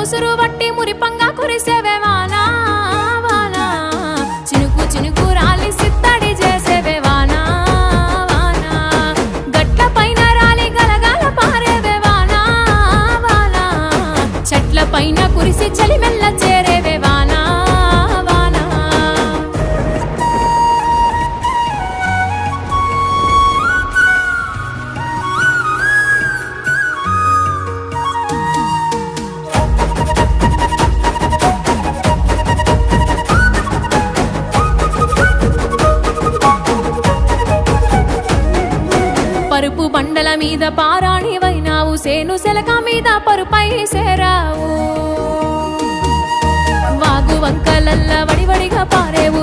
ముసురు వట్టి మురిపంగా కురిసేవే వానా వానా చినుకు చినుకు రాలి సిత్తడి చేసేవే వానా వానా గట్ల పైన రాలి గలగాల పారేవే వానా వానా చెట్ల పైన కురిసి చలి మెల్ల చేరేవే వానా వానా పరుపు బండల మీద పారాణివైనావు సేను సెలక మీద పరుపై సేరావు వాగు వంకలల్ల వడివడిగా పారేవు